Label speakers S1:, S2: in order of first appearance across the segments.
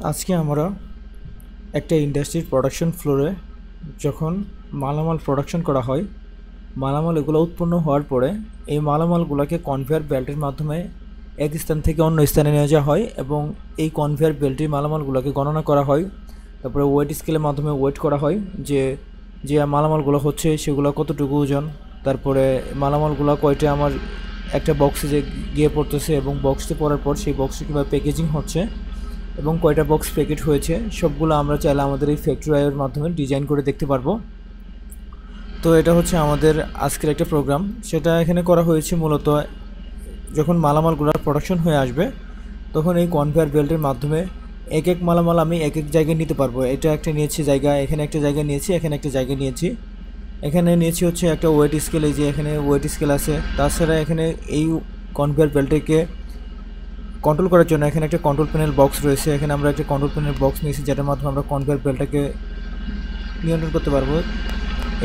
S1: আজকে আমরা একটা ইন্ডাস্ট্রির প্রোডাকশন ফ্লোরে যখন মালামাল প্রোডাকশন করা হয়, মালামাল এগুলো উৎপন্ন হওয়ার পরে এই মালামালগুলোকে কনভেয়ার বেল্টের মাধ্যমে এক স্থান থেকে অন্য স্থানে নিয়ে যাওয়া হয় এবং এই কনভেয়ার বেল্টের মালামালগুলোকে গণনা করা হয়। তারপরে ওয়েট স্কেলের মাধ্যমে ওয়েট করা হয় যে যে মালামালগুলো হচ্ছে সেগুলো কতটুকু ওজন, তারপরে মালামালগুলো কয়টা আমার একটা বক্সে যে গিয়ে পড়তেছে এবং বক্সে পড়ার পর সেই বক্সে কীভাবে প্যাকেজিং হচ্ছে এবং কয়টা বক্স প্যাকেট হয়েছে সবগুলো আমরা চাইলে আমাদের এই ফ্যাক্টরি আইয়ের মাধ্যমে ডিজাইন করে দেখতে পারবো। তো এটা হচ্ছে আমাদের আজকের একটা প্রোগ্রাম। সেটা এখানে করা হয়েছে মূলত যখন মালামালগুলোর প্রোডাকশন হয়ে আসবে তখন এই কনভেয়ার বেল্টের মাধ্যমে এক এক মালামাল আমি এক এক জায়গায় নিতে পারবো। এটা একটা নিয়েছি জায়গা, এখানে একটা জায়গায় নিয়েছি, এখানে একটা জায়গায় নিয়েছি, এখানে নিয়েছি হচ্ছে একটা ওয়েট স্কেল। এই যে এখানে ওয়েট স্কেল আছে। তাছাড়া এখানে এই কনভেয়ার বেল্টকে কন্ট্রোল করার জন্য এখানে একটা কন্ট্রোল প্যানেল বক্স রয়েছে। এখানে আমরা একটা কন্ট্রোল প্যানেল বক্স নিয়েছি যেটার মাধ্যমে আমরা কনভেয়ার বেল্টটাকে নিয়ন্ত্রণ করতে পারবো।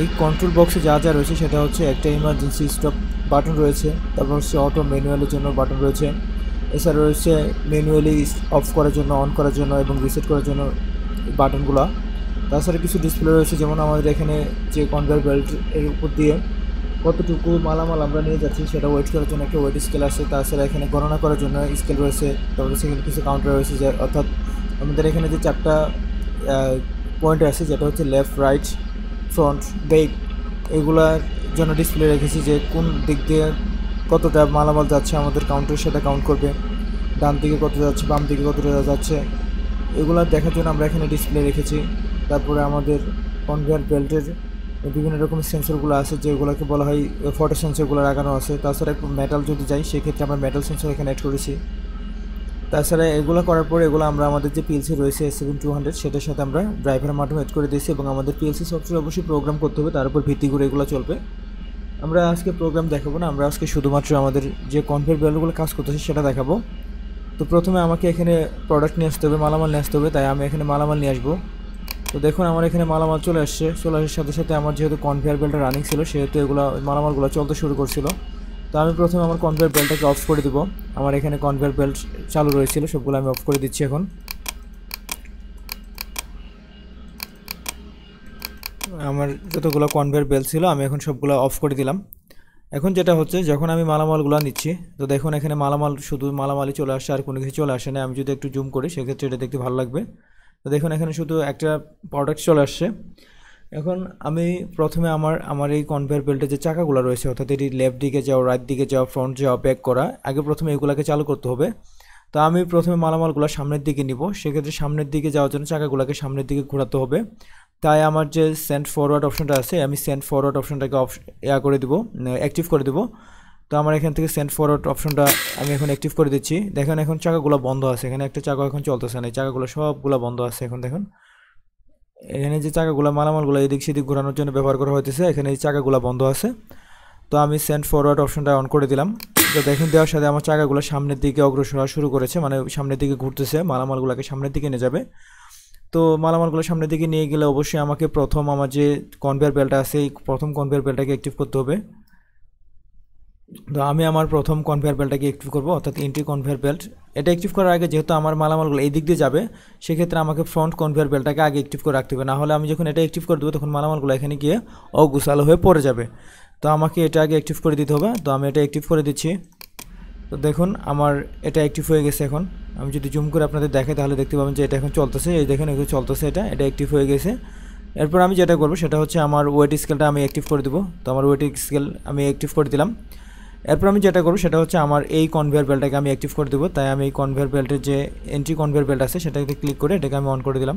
S1: এই কন্ট্রোল বক্সে যা যা রয়েছে সেটা হচ্ছে একটা ইমার্জেন্সি স্টপ বাটন রয়েছে, তারপর হচ্ছে অটো ম্যানুয়ালের জন্য বাটন রয়েছে, এছাড়া রয়েছে ম্যানুয়ালি অফ করার জন্য, অন করার জন্য এবং রিসেট করার জন্য বাটনগুলো। তাছাড়া কিছু ডিসপ্লে রয়েছে, যেমন আমাদের এখানে যে কনভেয়ার বেল্ট এর উপর দিয়ে কতটুকু মালামাল আমরা নিয়ে যাচ্ছি সেটা ওয়েট করার জন্য একটা ওয়েট স্কেল আছে। তাছাড়া এখানে গণনা করার জন্য স্কেল রয়েছে, তারপরে সেখানে কিছু কাউন্টার রয়েছে, যে অর্থাৎ আমাদের এখানে যে চারটা পয়েন্ট আছে যেটা হচ্ছে লেফট, রাইট, ফ্রন্ট, ব্যাক, এগুলার জন্য ডিসপ্লে রেখেছি যে কোন দিক দিয়ে কতটা মালামাল যাচ্ছে আমাদের কাউন্টার সেটা কাউন্ট করবে, ডান দিকে কত যাচ্ছে, বাম দিকে কতটা যাচ্ছে, এগুলো দেখার জন্য আমরা এখানে ডিসপ্লে রেখেছি। তারপরে আমাদের কনভেয়ার বেল্টের বিভিন্ন রকমের সেন্সরগুলো আছে যেগুলোকে বলা হয় ফটো সেন্সরগুলো লাগানো আছে। তাছাড়া একটু মেটাল যদি যাই সেক্ষেত্রে আমরা মেটাল সেন্সর এখানে অ্যাড করেছি। তাছাড়া এগুলো করার পরে এগুলো আমরা আমাদের যে পিএলসি রয়েছে S7200 সেটার সাথে আমরা ড্রাইভারের মাধ্যমে অ্যাড করে দিয়েছি এবং আমাদের পিএলসি সফটওয়্যার অবশ্যই প্রোগ্রাম করতে হবে, তার উপর ভিত্তি করে এগুলো চলবে। আমরা আজকে প্রোগ্রাম দেখাবো না, আমরা আজকে শুধুমাত্র আমাদের যে কনভেয়ার বেল্টগুলো কাজ করতেছে সেটা দেখাবো। তো প্রথমে আমাকে এখানে প্রোডাক্ট নিয়ে আসতে হবে, মালামাল নিয়ে আসতে হবে, তাই আমি এখানে মালামাল নিয়ে আসবো। তো দেখুন আমার এখানে মালামাল চলে আসছে। চলে আসার সাথে সাথে আমার যেহেতু কনভেয়ার বেল্টটা রানিং ছিল সেহেতু এগুলো মালামালগুলো চলতে শুরু করছিল। তো আমি প্রথমে আমার কনভেয়ার বেল্টটাকে অফ করে দিব। আমার এখানে কনভেয়ার বেল্ট চালু রয়েছিল, সবগুলো আমি অফ করে দিচ্ছি। এখন আমার যতগুলো কনভেয়ার বেল্ট ছিল আমি এখন সবগুলো অফ করে দিলাম। এখন যেটা হচ্ছে যখন আমি মালামালগুলো নিচ্ছি, তো দেখুন এখানে মালামাল শুধু মালামালই চলে আসছে, আর কোনো কিছু চলে আসে না। আমি যদি একটু জুম করি সেক্ষেত্রে এটা দেখতে ভালো লাগবে। তো দেখুন এখানে শুধু একটা প্রোডাক্ট চলে আসছে। এখন আমি প্রথমে আমার এই কনভেয়ার বেল্টে যে চাকাগুলো রয়েছে, অর্থাৎ এটি লেফট দিকে যাও, রাইট দিকে যাও, ফ্রন্ট যাও, ব্যাক করা, আগে প্রথমে এগুলোকে চালু করতে হবে। তো আমি প্রথমে মালামালগুলো সামনের দিকে নিব, সেক্ষেত্রে সামনের দিকে যাওয়ার জন্য চাকাগুলোকে সামনের দিকে ঘোরাতে হবে। তাই আমার যে সেন্ড ফরওয়ার্ড অপশনটা আছে, আমি সেন্ড ফরওয়ার্ড অপশনটাকে করে দিব, অ্যাক্টিভ করে দিব। তো আমার এখান থেকে সেন্ড ফরওয়ার্ড অপশনটা আমি এখন অ্যাক্টিভ করে দিচ্ছি। দেখেন এখন চাকাগুলো বন্ধ আছে, এখানে একটা চাকা এখন চলতেছে না, এই চাকাগুলো সবগুলো বন্ধ আছে। এখন দেখুন এখানে যে চাকাগুলো মালামালগুলো এদিক সেদিক ঘোরানোর জন্য ব্যবহার করা হইতেছে, এখানে এই চাকাগুলো বন্ধ আছে। তো আমি সেন্ড ফরওয়ার্ড অপশনটা অন করে দিলাম। তো দেখুন দেওয়ার সাথে আমার চাকাগুলো সামনের দিকে অগ্রসর হওয়া শুরু করেছে, মানে সামনের দিকে ঘুরতেছে, মালামালগুলোকে সামনের দিকে নিয়ে যাবে। তো মালামালগুলো সামনের দিকে নিয়ে গেলে অবশ্যই আমাকে প্রথম আমার যে কনভেয়ার বেল্টটা আছে এই প্রথম কনভেয়ার বেল্টটাকে অ্যাক্টিভ করতে হবে। তো আমি আমার প্রথম কনভেয়ার বেল্টটাকে অ্যাক্টিভ করবো, অর্থাৎ এন্ট্রি কনভেয়ার বেল্ট। এটা অ্যাক্টিভ করার আগে যেহেতু আমার মালামালগুলো এই দিক দিয়ে যাবে, সেক্ষেত্রে আমাকে ফ্রন্ট কনভেয়ার বেল্টটাকে আগে অ্যাক্টিভ করে রাখতে হবে, না হলে আমি যখন এটা অ্যাক্টিভ করে দেবো তখন মালামালগুলো এখানে গিয়ে অগুছালো হয়ে পড়ে যাবে। তো আমাকে এটা আগে অ্যাক্টিভ করে দিতে হবে। তো আমি এটা অ্যাক্টিভ করে দিচ্ছি। তো দেখুন আমার এটা অ্যাক্টিভ হয়ে গেছে। এখন আমি যদি জুম করে আপনাদের দেখাই তাহলে দেখতে পাবেন যে এটা এখন চলতেছে, এই দেখেন এখন চলতেছে, এটা অ্যাক্টিভ হয়ে গেছে। এরপর আমি যেটা করবো সেটা হচ্ছে আমার ওয়েট স্কেলটা আমি অ্যাক্টিভ করে দেবো। তো আমার ওয়েট স্কেল আমি অ্যাক্টিভ করে দিলাম। এরপর আমি যেটা করবো সেটা হচ্ছে আমার এই কনভেয়ার বেল্টটাকে আমি অ্যাক্টিভ করে দেবো। তাই আমি এই কনভেয়ার বেল্টের যে এন্ট্রি কনভেয়ার বেল্ট আছে সেটাকে ক্লিক করে এটাকে আমি অন করে দিলাম।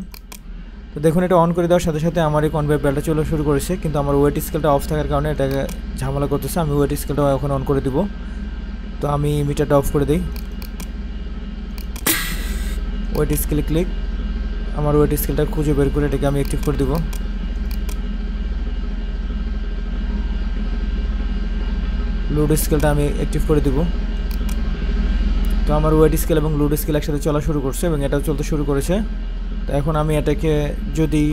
S1: তো দেখুন এটা অন করে দেওয়ার সাথে সাথে আমার এই কনভেয়ার বেল্টটা চলে শুরু করেছে, কিন্তু আমার ওয়েট স্কেলটা অফ থাকার কারণে এটাকে ঝামেলা করতেছে। আমি ওয়েট স্কেলটা এখন অন করে দিব। তো আমি মিটারটা অফ করে দিই, ওয়েট স্কেলে ক্লিক, আমার ওয়েট স্কেলটা খুঁজে বের করে এটাকে আমি অ্যাক্টিভ করে দিব। লোড স্কেলটা আমি অ্যাক্টিভ করে দিব। তো আমার ওয়েট স্কেল এবং লোড স্কেল একসাথে চলা শুরু করছে এবং এটাও চলতে শুরু করেছে। তো এখন আমি এটাকে যদি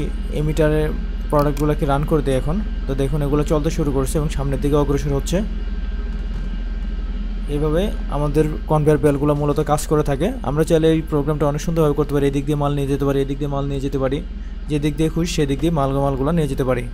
S1: এমিটারের প্রোডাক্টগুলোকে রান করে দিই এখন, তো দেখুন এগুলো চলতে শুরু করছে এবং সামনের দিকে অগ্রসর হচ্ছে। এভাবে আমাদের কনভেয়ার বেল্টগুলো মূলত কাজ করে থাকে। আমরা চাইলে এই প্রোগ্রামটা অনেক সুন্দরভাবে করতে পারি। এদিক দিয়ে মাল নিয়ে যেতে পারি, এদিক দিয়ে মাল নিয়ে যেতে পারি, যে দিক দিয়ে খুশি সেদিক দিয়ে মালগুলো নিয়ে যেতে পারি।